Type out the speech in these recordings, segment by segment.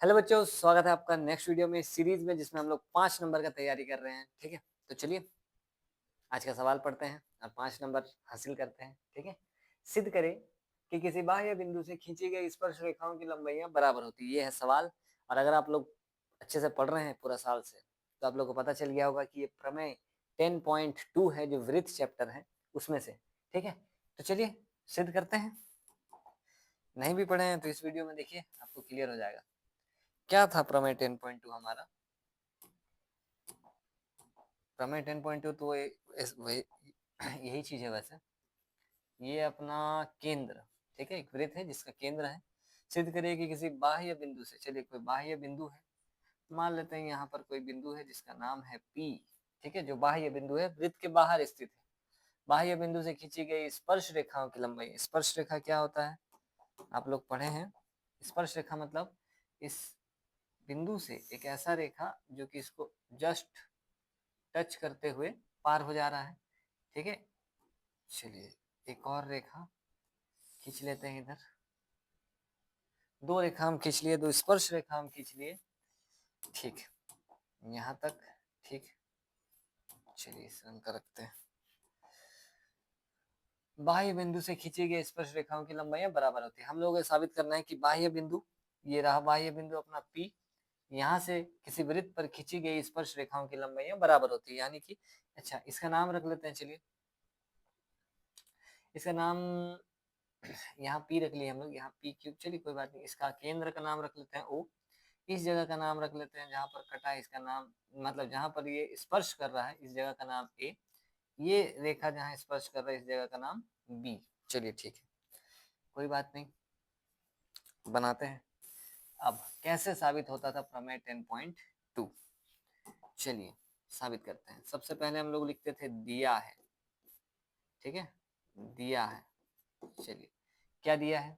Hello बच्चों, स्वागत है आपका नेक्स्ट वीडियो में, इस सीरीज में जिसमें हम लोग 5 नंबर का तैयारी कर रहे हैं। ठीक है, तो चलिए आज का सवाल पढ़ते हैं और 5 नंबर हासिल करते हैं। ठीक है, सिद्ध करें कि किसी बाह्य बिंदु से खींची गई स्पर्श रेखाओं की लंबाइयां बराबर होती है। ये है सवाल। और अगर आप लोग अच्छे से पढ़ रहे हैं पूरा साल से, तो आप लोग को पता चल गया होगा कि ये प्रमेय 10.2 है, जो वृत्त चैप्टर है उसमें से। ठीक है, तो चलिए सिद्ध करते हैं। नहीं भी पढ़े हैं तो इस वीडियो में देखिए, आपको क्लियर हो जाएगा। क्या था प्रमेय 10.2 हमारा? प्रमेय 10.2 तो यही चीज है वैसे। ये अपना केंद्र, ठीक है, एक वृत्त है जिसका केंद्र है। सिद्ध करिए कि किसी बाह्य बिंदु से, चलिए कोई बाह्य बिंदु है, मान लेते हैं यहाँ पर कोई बिंदु है जिसका नाम है P। ठीक है, जो बाह्य बिंदु है, वृत्त के बाहर स्थित है। बाह्य बिंदु से खींची गई स्पर्श रेखाओं की लंबाई। स्पर्श रेखा क्या होता है, आप लोग पढ़े हैं। स्पर्श रेखा मतलब इस बिंदु से एक ऐसा रेखा जो कि इसको जस्ट टच करते हुए पार हो जा रहा है। ठीक है, चलिए एक और रेखा खींच लेते हैं इधर। दो रेखा हम खींच लिए, दो स्पर्श रेखा हम खींच लिए। ठीक, यहाँ तक ठीक। चलिए इस रंग का रखते हैं। बाह्य बिंदु से खींची गई स्पर्श रेखाओं की लंबाइयां बराबर होती है। हम लोगों को साबित करना है कि बाह्य बिंदु, ये रहा बाह्य बिंदु अपना P, यहाँ से किसी वृत्त पर खींची गई स्पर्श रेखाओं की लंबाइयां बराबर होती है। यानी कि अच्छा, इसका नाम रख लेते हैं। चलिए इसका नाम यहाँ P रख लिया हम लोग, यहाँ P क्यूब। चलिए कोई बात नहीं, इसका केंद्र का नाम रख लेते हैं O। इस जगह का नाम रख लेते हैं जहां पर कटा है, इसका नाम मतलब जहां पर ये स्पर्श कर रहा है, इस जगह का नाम A। ये रेखा जहां स्पर्श कर रहा है, इस जगह का नाम B। चलिए ठीक है, कोई बात नहीं, बनाते हैं। अब कैसे साबित होता था प्रमेय 10.2, चलिए साबित करते हैं। सबसे पहले हम लोग लिखते थे दिया है। ठीक है, दिया है। चलिए क्या दिया है,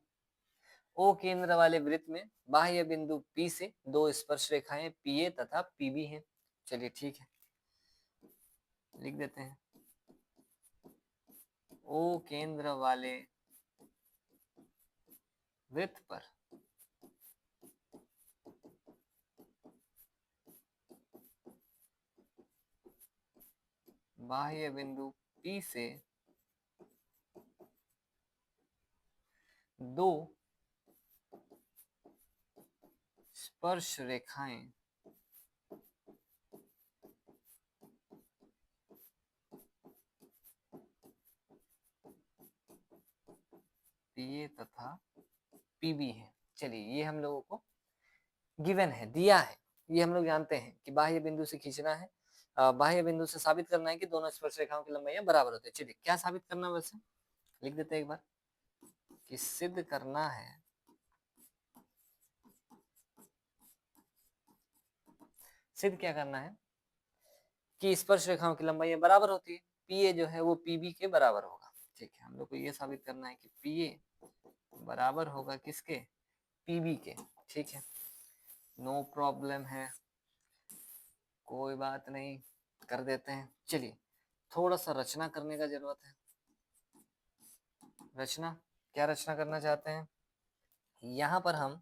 ओ केंद्र वाले वृत्त में बाह्य बिंदु P से दो स्पर्श रेखाएं PA तथा PB हैं। चलिए ठीक है, लिख देते हैं। ओ केंद्र वाले वृत्त पर बाह्य बिंदु P से दो स्पर्श रेखाएं PA तथा PB हैं। चलिए ये हम लोगों को गिवन है, दिया है। ये हम लोग जानते हैं कि बाह्य बिंदु से खींचना है, बाह्य बिंदु से साबित करना है कि दोनों स्पर्श रेखाओं की लंबाइयां बराबर होती है। चलिए क्या साबित करना है, वैसे लिख देते हैं एक बार कि सिद्ध करना है, सिद्ध क्या करना है कि स्पर्श रेखाओं की लंबाइयां बराबर होती है। पीए जो है वो पीबी के बराबर होगा। ठीक है, हम लोग को ये साबित करना है कि पीए बराबर होगा किसके, पीबी के। ठीक है, नो प्रॉब्लम है, कोई बात नहीं, कर देते हैं। चलिए थोड़ा सा रचना करने का जरूरत है। रचना, क्या रचना करना चाहते हैं यहाँ पर हम?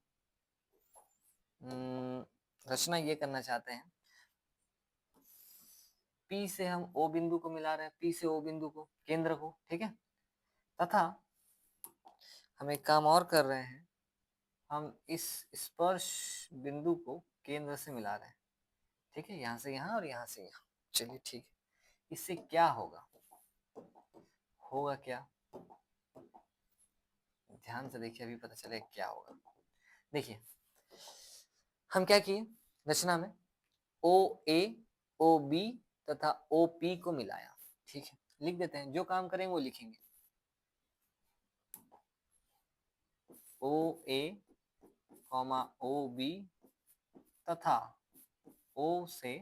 रचना ये करना चाहते हैं, P से हम O बिंदु को मिला रहे हैं, P से O बिंदु को, केंद्र को। ठीक है, तथा हम एक काम और कर रहे हैं, हम इस स्पर्श बिंदु को केंद्र से मिला रहे हैं। ठीक है, यहाँ से यहाँ और यहाँ से यहाँ। चलिए ठीक है, इससे क्या होगा, होगा क्या, ध्यान से देखिए, अभी पता चलेगा क्या होगा। देखिए हम क्या किए, रचना में ओ ए, ओ बी तथा ओ पी को मिलाया। ठीक है, लिख देते हैं, जो काम करेंगे वो लिखेंगे। ओ ए कॉमा ओ बी तथा ओ से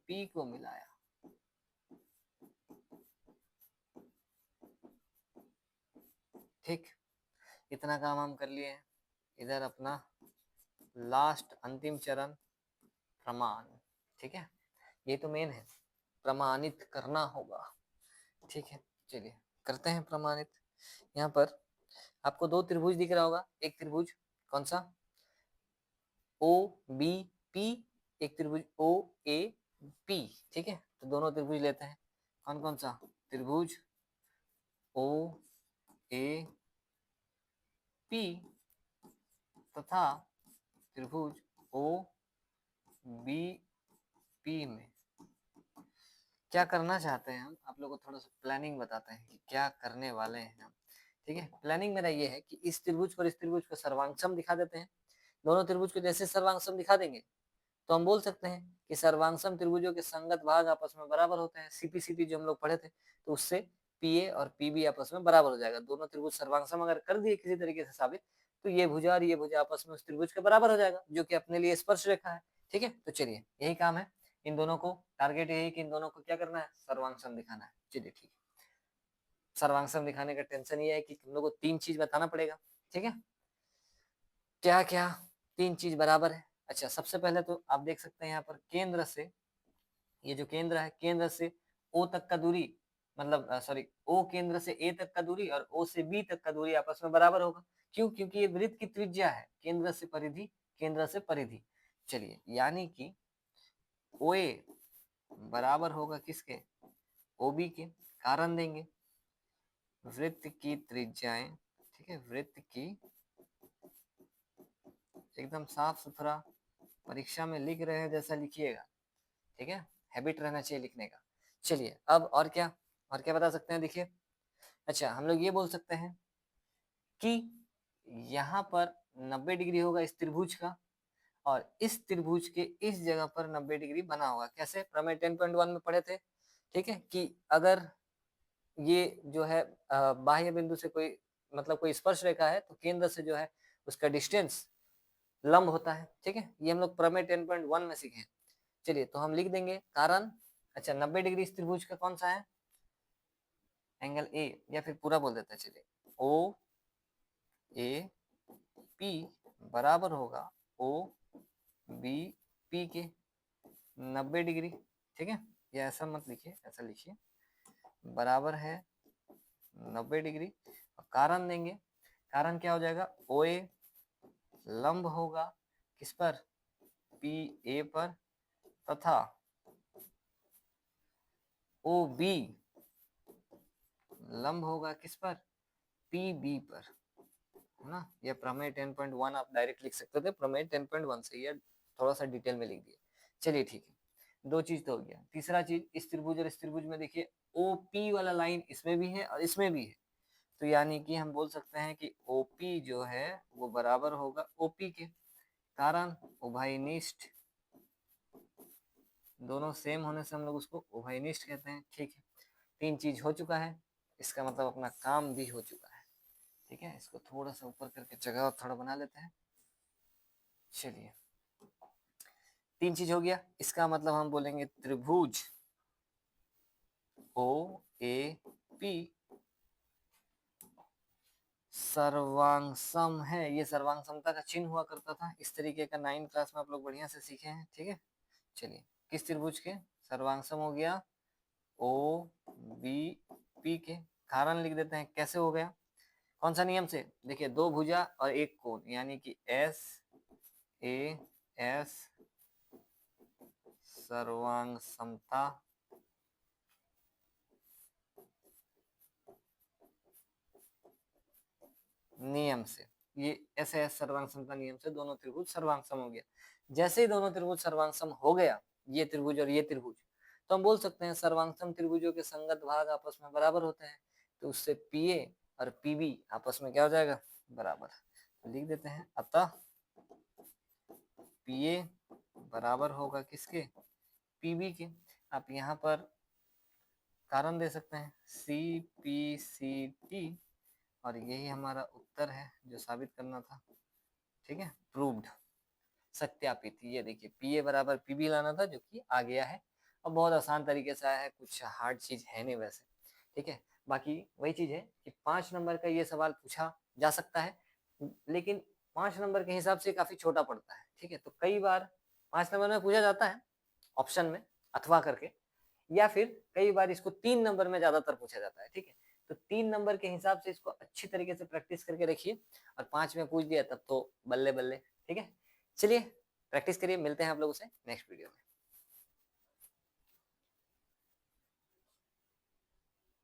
पी को मिलाया। ठीक, इतना काम हम कर लिए हैं। इधर अपना लास्ट अंतिम चरण, प्रमाण। ठीक है, ये तो मेन है, प्रमाणित करना होगा। ठीक है, चलिए करते हैं प्रमाणित। यहाँ पर आपको दो त्रिभुज दिख रहा होगा। एक त्रिभुज कौन सा, ओ बी पी, एक त्रिभुज ओ ए पी, ठीक है। तो दोनों त्रिभुज लेते हैं, कौन कौन सा, त्रिभुज ओ ए पी तथा त्रिभुज ओ बी पी में क्या करना चाहते हैं हम, आप लोगों को थोड़ा सा प्लानिंग बताते हैं कि क्या करने वाले हैं हम, ठीक है। प्लानिंग मेरा ये है कि इस त्रिभुज पर इस त्रिभुज का सर्वांगसम दिखा देते हैं। दोनों त्रिभुज को जैसे सर्वांगसम दिखा देंगे तो हम बोल सकते हैं कि सर्वांगसम त्रिभुजों के संगत भाग आपस में बराबर होते हैं। सीपीसीटी जो हम लोग पढ़े थे, तो उससे पीए और पीबी आपस में बराबर हो जाएगा। दोनों त्रिभुज सर्वांगसम अगर कर दिए किसी तरीके से साबित, तो ये भुजा और ये भुजा आपस में उस त्रिभुज के बराबर हो जाएगा, जो कि अपने लिए स्पर्श रेखा है, ठीक है। तो चलिए यही काम है, इन दोनों को टारगेट यही कि इन दोनों को क्या करना है, सर्वांगसम दिखाना है। चलिए ठीक है, सर्वांगसम दिखाने का टेंशन ये है कि हम लोग को 3 चीज बताना पड़ेगा, ठीक है। क्या क्या 3 चीज बराबर है। अच्छा, सबसे पहले तो आप देख सकते हैं यहाँ पर केंद्र से, ये जो केंद्र है, केंद्र से ओ तक का दूरी, मतलब सॉरी, ओ केंद्र से ए तक का दूरी और ओ से बी तक का दूरी आपस में बराबर होगा। क्यों? क्योंकि ये वृत्त की त्रिज्या है, केंद्र से परिधि, केंद्र से परिधि। चलिए, यानी कि ओ ए बराबर होगा किसके, ओ बी के। कारण देंगे, वृत्त की त्रिज्याएं, ठीक है, वृत्त की, एकदम साफ सुथरा परीक्षा में लिख रहे हैं जैसा लिखिएगा, ठीक है, हैबिट रहना चाहिए लिखने का। चलिए, अब और क्या बता सकते हैं, देखिए। अच्छा, हम लोग ये बोल सकते हैं कि यहाँ पर 90 डिग्री होगा इस त्रिभुज का, और इस त्रिभुज के इस जगह पर 90 डिग्री बना होगा। कैसे? प्रमेय 10.1 में पढ़े थे, ठीक है, कि अगर ये जो है बाह्य बिंदु से कोई, मतलब कोई स्पर्श रेखा है, तो केंद्र से जो है उसका डिस्टेंस लंब होता है, ठीक है। ये हम लोग प्रमेय 10.1 में सीखे। चलिए, तो हम लिख देंगे कारण। अच्छा, 90 डिग्री इस त्रिभुज का कौन सा है, एंगल ए, या फिर पूरा बोल देते हैं, चलिए, ओ ए पी बराबर होगा ओ बी पी के 90 डिग्री, ठीक है। ये ऐसा मत लिखिए, ऐसा लिखिए, बराबर है 90 डिग्री। कारण देंगे, कारण क्या हो जाएगा, ओ ए लंब होगा किस पर, पी ए पर, तथा ओ बी लंब होगा किस पर, पी बी पर, है ना। ये प्रमेय 10.1 आप डायरेक्ट लिख सकते थे, प्रमेय 10.1 से ये थोड़ा सा डिटेल में लिख दिया। चलिए ठीक है, 2 चीज तो हो गया। तीसरा चीज, इस त्रिभुज और इस त्रिभुज में देखिए ओपी वाला लाइन इसमें भी है और इसमें भी है, तो यानी कि हम बोल सकते हैं कि ओपी जो है वो बराबर होगा ओपी के। कारण उभयनिष्ठ, दोनों सेम होने से हम लोग उसको उभयनिष्ठ कहते हैं, ठीक है। 3 चीज हो चुका है, इसका मतलब अपना काम भी हो चुका है, ठीक है। इसको थोड़ा सा ऊपर करके जगह और थोड़ा बना लेते हैं। चलिए, 3 चीज हो गया, इसका मतलब हम बोलेंगे त्रिभुज ओ ए पी सर्वांगसम है। ये सर्वांगसमता का चिन्ह हुआ करता था, इस तरीके का 9 क्लास में आप लोग बढ़िया से सीखे हैं, ठीक है। चलिए, किस त्रिभुज के सर्वांगसम हो गया, ओ बी पी के। कारण लिख देते हैं, कैसे हो गया, कौन सा नियम से, देखिए, 2 भुजा और 1 कोण, यानी कि एस ए एस सर्वांग समता नियम से, ये ऐसे सर्वांग समता नियम से दोनों त्रिभुज सर्वांगसम हो गया। जैसे ही दोनों त्रिभुज सर्वांगसम हो गया, ये त्रिभुज और ये त्रिभुज, तो हम बोल सकते हैं सर्वांगसम त्रिभुजों के संगत भाग आपस में बराबर होते हैं, तो उससे पीए और पीबी आपस में क्या हो जाएगा, बराबर। तो लिख देते हैं, अतः पीए बराबर होगा किसके, पीबी के। आप यहाँ पर कारण दे सकते हैं, सी पी सी टी, और यही हमारा उत्तर है जो साबित करना था, ठीक है, प्रूव्ड, सत्यापित। ये देखिए, पीए बराबर पीबी लाना था, जो कि आ गया है, और बहुत आसान तरीके से आया है, कुछ हार्ड चीज है नहीं वैसे, ठीक है। बाकी वही चीज है कि 5 नंबर का ये सवाल पूछा जा सकता है, लेकिन 5 नंबर के हिसाब से काफी छोटा पड़ता है, ठीक है। तो कई बार 5 नंबर में पूछा जाता है ऑप्शन में अथवा करके, या फिर कई बार इसको 3 नंबर में ज्यादातर पूछा जाता है, ठीक है। तो 3 नंबर के हिसाब से इसको अच्छी तरीके से प्रैक्टिस करके रखिए, और 5 में पूछ दिया तब तो बल्ले बल्ले, ठीक है। चलिए, प्रैक्टिस करिए, मिलते हैं आप लोगों से नेक्स्ट वीडियो में।